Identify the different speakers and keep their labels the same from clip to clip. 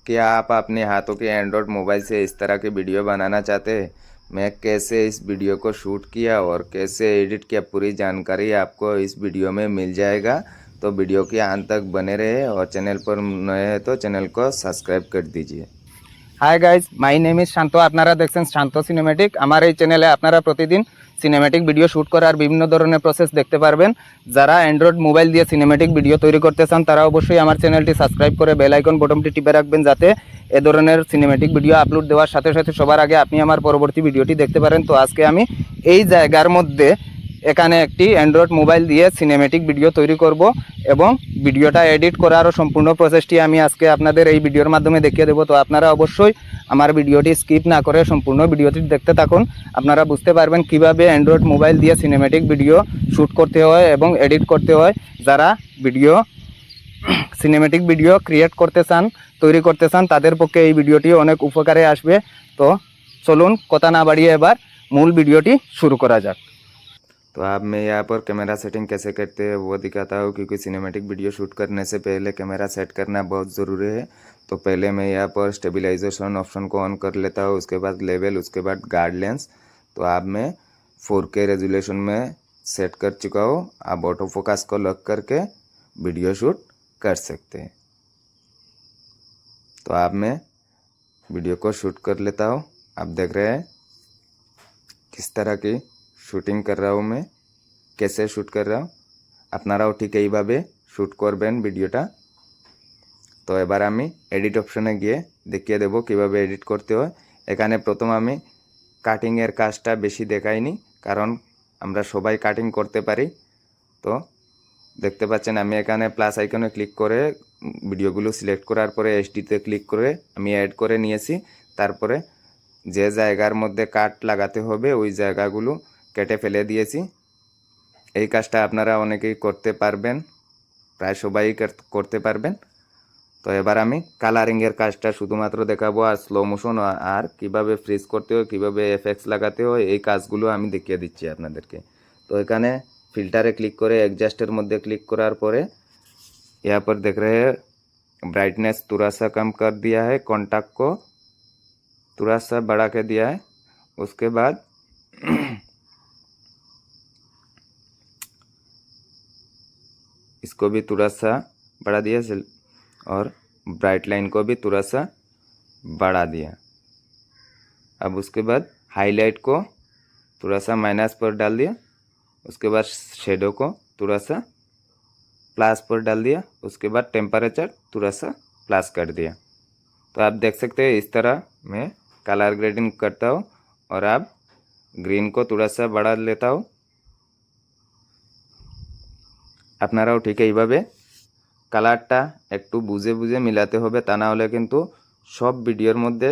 Speaker 1: क्या आप अपने हाथों के एंड्रॉयड मोबाइल से इस तरह की वीडियो बनाना चाहते हैं? मैं कैसे इस वीडियो को शूट किया और कैसे एडिट किया, पूरी जानकारी आपको इस वीडियो में मिल जाएगा। तो वीडियो के अंत तक बने रहे और चैनल पर नए हैं तो चैनल को सब्सक्राइब कर दीजिए।
Speaker 2: Hi guys, my name is Shanto. আপনারা দেখছেন শান্ত সিনেমেটিক। আমার এই চ্যানেলে আপনারা প্রতিদিন সিনেমেটিক ভিডিও শ্যুট করার বিভিন্ন ধরনের প্রসেস দেখতে পারবেন। যারা অ্যান্ড্রয়েড মোবাইল দিয়ে সিনেমেটিক ভিডিও তৈরি করতে চান তারা অবশ্যই আমার চ্যানেলটি সাবস্ক্রাইব করে বেল আইকন বটনটি টিপে রাখবেন, যাতে এ ধরনের সিনেমেটিক ভিডিও আপলোড দেওয়ার সাথে সাথে সবার আগে আপনি আমার পরবর্তী ভিডিওটি দেখতে পারেন। তো আজকে আমি এই জায়গার মধ্যে এখানে একটি অ্যান্ড্রয়েড মোবাইল দিয়ে সিনেমেটিক ভিডিও তৈরি করব এবং ভিডিওটা এডিট করারও সম্পূর্ণ প্রসেসটি আমি আজকে আপনাদের এই ভিডিওর মাধ্যমে দেখিয়ে দেবো। তো আপনারা অবশ্যই আমার ভিডিওটি স্কিপ না করে সম্পূর্ণ ভিডিওটি দেখতে থাকুন। আপনারা বুঝতে পারবেন কিভাবে অ্যান্ড্রয়েড মোবাইল দিয়ে সিনেমেটিক ভিডিও শ্যুট করতে হয় এবং এডিট করতে হয়। যারা সিনেমেটিক ভিডিও ক্রিয়েট করতে চান, তৈরি করতে চান, তাদের পক্ষে এই ভিডিওটি অনেক উপকারে আসবে। তো চলুন কথা না বাড়িয়ে এবার মূল ভিডিওটি শুরু করা যাক।
Speaker 1: तो अब मैं यहाँ पर कैमरा सेटिंग कैसे करते हैं वो दिखाता हूँ, क्योंकि सिनेमैटिक वीडियो शूट करने से पहले कैमरा सेट करना बहुत ज़रूरी है। तो पहले मैं यहाँ पर स्टेबलाइजेशन ऑप्शन को ऑन कर लेता हूँ, उसके बाद लेवल, उसके बाद गार्ड लेंस। तो अब मैं 4K रेजोल्यूशन में सेट कर चुका हूँ। अब ऑटो फोकस को लॉक करके वीडियो शूट कर सकते हैं। तो अब मैं वीडियो को शूट कर लेता हूँ। आप देख रहे हैं किस तरह की শুটিং कर रहा हूँ, मैं कैसे शूट कर रहा हूँ। আপনারাও ঠিক এইভাবে শ্যুট করবেন ভিডিওটা। তো এবার আমি এডিট অপশনে গিয়ে দেখিয়ে দেব কিভাবে এডিট করতে হয়। এখানে প্রথম আমি কাটিংয়ের কাজটা বেশি দেখাইনি, কারণ আমরা সবাই কাটিং করতে পারি। তো দেখতে পাচ্ছেন আমি এখানে প্লাস আইকনে ক্লিক করে ভিডিওগুলো সিলেক্ট করার পরে এইচডিতে ক্লিক করে আমি অ্যাড করে নিয়েছি। তারপরে যে জায়গার মধ্যে কাট লাগাতে হবে ওই জায়গাগুলো কেটে ফেলে দিয়েছি। এই কাজটা আপনারা অনেকেই করতে পারবেন, প্রায় সবাই করতে পারবেন। তো এবার আমি কালারিংয়ের কাজটা শুধুমাত্র দেখাবো, আর স্লো মোশন আর কিভাবে ফ্রিজ করতে হয়, কিভাবে এফেক্টস লাগাতে হয়, এই কাজগুলো আমি দেখিয়ে দিচ্ছি আপনাদেরকে। তো এখানে फिल्टरे क्लिक करे एडजस्टर मध्य क्लिक करार परे यहाँ पर देख रहे हैं ब्राइटनेस थोड़ा सा कम कर दिया है, कॉन्टैक्ट को थोड़ा सा बढ़ा के दिया है। उसके बाद इसको भी थोड़ा सा बढ़ा दिया और ब्राइट लाइन को भी थोड़ा सा बढ़ा दिया। अब उसके बाद हाईलाइट को थोड़ा सा माइनस पर डाल दिया। उसके बाद शेडो को थोड़ा सा प्लस पर डाल दिया। उसके बाद टेम्परेचर थोड़ा सा प्लस कर दिया। तो आप देख सकते हैं इस तरह मैं कलर ग्रेडिंग करता हूँ। और अब ग्रीन को थोड़ा सा बढ़ा लेता हूँ। আপনারাও ঠিক এইভাবে কালারটা একটু বুঝে বুঝে মিলাতে হবে, তা না হলে কিন্তু সব ভিডিওর মধ্যে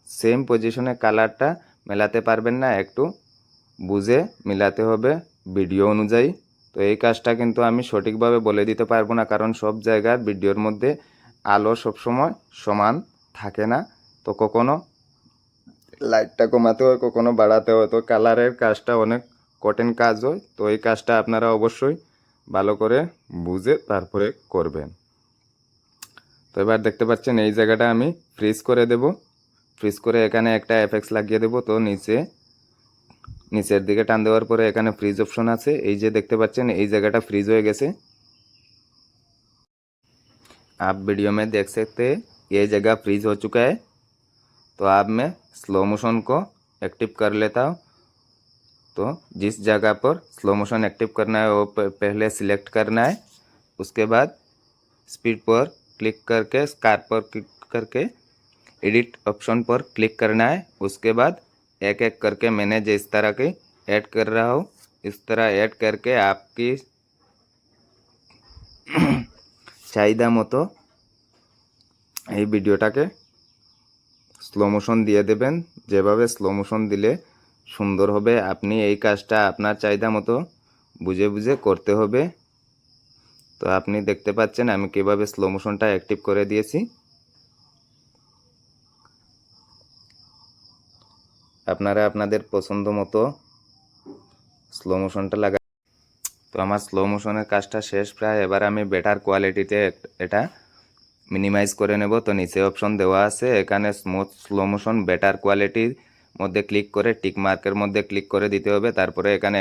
Speaker 1: সেম পজিশনে কালারটা মেলাতে পারবেন না। একটু বুঝে মিলাতে হবে ভিডিও অনুযায়ী। তো এই কাজটা কিন্তু আমি সঠিকভাবে বলে দিতে পারবো না, কারণ সব জায়গার ভিডিওর মধ্যে আলো সবসময় সমান থাকে না। তো কখনো লাইটটা কমাতে হয়, কখনো বাড়াতে হয়। তো কালারের কাজটা অনেক কঠিন কাজ হয়। তো এই কাজটা আপনারা অবশ্যই ভালো করে বুঝে তারপরে করবেন। তো এবার দেখতে পাচ্ছেন এই জায়গাটা আমি ফ্রিজ করে দেব। ফ্রিজ করে এখানে একটা এফেক্টস লাগিয়ে দেব। তো নিচের দিকে টান দেওয়ার পরে এখানে ফ্রিজ অপশন আছে, এই যে দেখতে পাচ্ছেন এই জায়গাটা ফ্রিজ হয়ে গেছে। आप वीडियो में देख सकते हैं ये जगह फ्रीज हो चुका है। तो अब मैं स्लो मोशन को एक्टिव कर लेता हूँ। तो जिस जगह पर स्लो मोशन एक्टिव करना है वो पहले सिलेक्ट करना है। उसके बाद स्पीड पर क्लिक करके स्कार्प पर क्लिक करके एडिट ऑप्शन पर क्लिक करना है। उसके बाद एक एक करके मैंने जिस तरह की ऐड कर रहा हूँ इस तरह ऐड करके आपकी চাহিদা মতো এই ভিডিওটাকে স্লো মোশন দিয়ে দেবেন। যেভাবে স্লো মোশন দিলে সুন্দর হবে, আপনি এই কাজটা আপনার চাহিদা মতো বুঝে বুঝে করতে হবে। তো আপনি দেখতে পাচ্ছেন আমি কিভাবে স্লো মোশনটা অ্যাক্টিভ করে দিয়েছি। আপনারা আপনাদের পছন্দ মতো স্লো মোশনটা লাগা। তো আমার স্লো মোশনের কাজটা শেষ প্রায়। এবার আমি বেটার কোয়ালিটিতে এটা মিনিমাইজ করে নেব। তো নিচে অপশন দেওয়া আছে, এখানে স্মুথ স্লো মোশন বেটার কোয়ালিটির মধ্যে ক্লিক করে টিক মার্কের মধ্যে ক্লিক করে দিতে হবে। তারপরে এখানে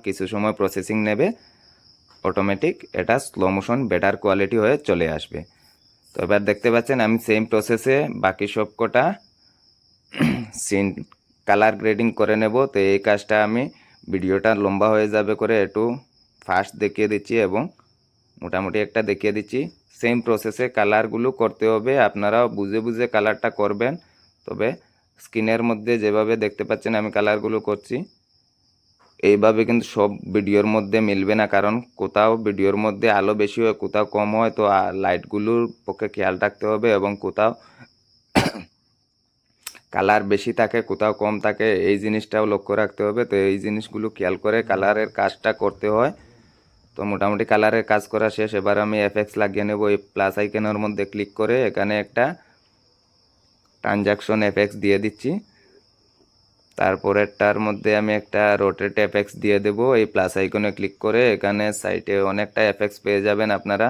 Speaker 1: কিছু সময় প্রসেসিং নেবে, অটোমেটিক এটা স্লো মোশন বেটার কোয়ালিটি হয়ে চলে আসবে। তো এবার দেখতে পাচ্ছেন আমি সেম প্রসেসে বাকি সব কটা সিন কালার গ্রেডিং করে নেব। তো এই কাজটা আমি ভিডিওটা লম্বা হয়ে যাবে করে একটু ফাস্ট দেখিয়ে দিচ্ছি এবং মোটামুটি একটা দেখিয়ে দিচ্ছি। সেম প্রসেসে কালারগুলো করতে হবে, আপনারাও বুঝে বুঝে কালারটা করবেন। তবে স্ক্রিনের মধ্যে যেভাবে দেখতে পাচ্ছেন আমি কালারগুলো করছি, এইভাবে কিন্তু সব ভিডিওর মধ্যে মিলবে না, কারণ কোথাও ভিডিওর মধ্যে আলো বেশি হয়, কোথাও কম হয়। তো লাইটগুলোর পক্ষে খেয়াল রাখতে হবে এবং কোথাও কালার বেশি থাকে কোথাও কম থাকে, এই জিনিসটাও লক্ষ্য রাখতে হবে। তো এই জিনিসগুলো খেয়াল করে কালারের কাজটা করতে হয়। তো মোটামুটি কালারের কাজ করা শেষ। এবার আমি এফএক্স লাগিয়ে নেব। এই প্লাস আইকনের মধ্যে ক্লিক করে এখানে একটা ট্রানজাকশন এফএক্স দিয়ে দিচ্ছি। তারপরেরটার মধ্যে আমি একটা রোটেট এফএক্স দিয়ে দেব। এই প্লাস আইকনে ক্লিক করে এখানে সাইটে অনেকটা এফএক্স পেয়ে যাবেন, আপনারা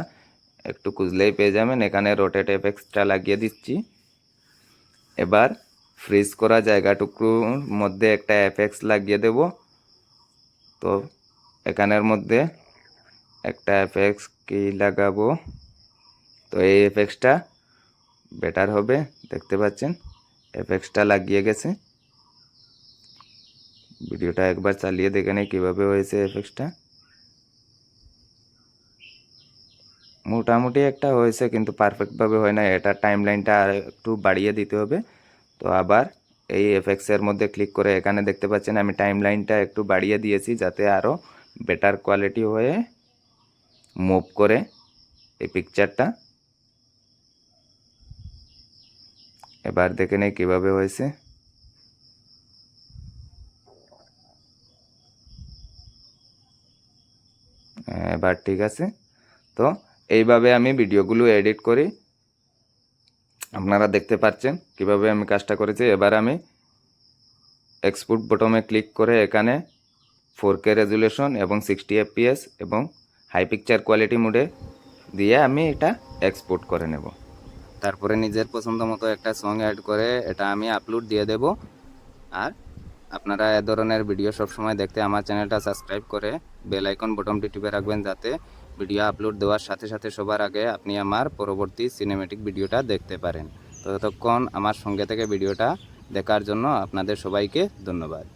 Speaker 1: একটু খুঁজলেই পেয়ে যাবেন। এখানে রোটেট এফএক্সটা লাগিয়ে দিচ্ছি। এবার ফ্রিজ করা জায়গাটুকুর মধ্যে একটা এফএক্স লাগিয়ে দেব। তো এখানের মধ্যে একটা এফএক্স কি লাগাবো, তো এই এফএক্সটা বেটার হবে। দেখতে পাচ্ছেন এফএক্সটা লাগিয়ে গেছে। ভিডিওটা একবার চালিয়ে দেখে নেই কীভাবে হয়েছে এফএক্সটা। মোটামুটি একটা হয়েছে কিন্তু পারফেক্টভাবে হয় না, এটা টাইমলাইনটা আর একটু বাড়িয়ে দিতে হবে। তো আবার এই এফএক্সের মধ্যে ক্লিক করে এখানে দেখতে পাচ্ছেন আমি টাইমলাইনটা একটু বাড়িয়ে দিয়েছি যাতে আরও বেটার কোয়ালিটি হয়ে মুভ করে এই পিকচারটা। এবার দেখে নেই কীভাবে হয়েছে। এবার ঠিক আছে। তো এইভাবে আমি ভিডিওগুলো এডিট করি, আপনারা দেখতে পাচ্ছেন কিভাবে আমি কাজটা করেছি। এবার আমি এক্সপোর্ট বটনে ক্লিক করে এখানে 4K রেজুলেশন এবং 60 fps এবং হাই পিকচার কোয়ালিটি মোডে দিয়ে আমি এটা এক্সপোর্ট করে নেব। তারপরে নিজের পছন্দ মতো একটা সং অ্যাড করে এটা আমি আপলোড দিয়ে দেব। আর আপনারা এ ধরনের ভিডিও সবসময় দেখতে আমার চ্যানেলটা সাবস্ক্রাইব করে বেল আইকন বটনটি টিপে রাখবেন, যাতে ভিডিও আপলোড দেওয়ার সাথে সাথে সবার আগে আপনি আমার পরবর্তী সিনেমেটিক ভিডিওটা দেখতে পারেন। তো ততক্ষণ আমার সঙ্গে থেকে ভিডিওটা দেখার জন্য আপনাদের সবাইকে ধন্যবাদ।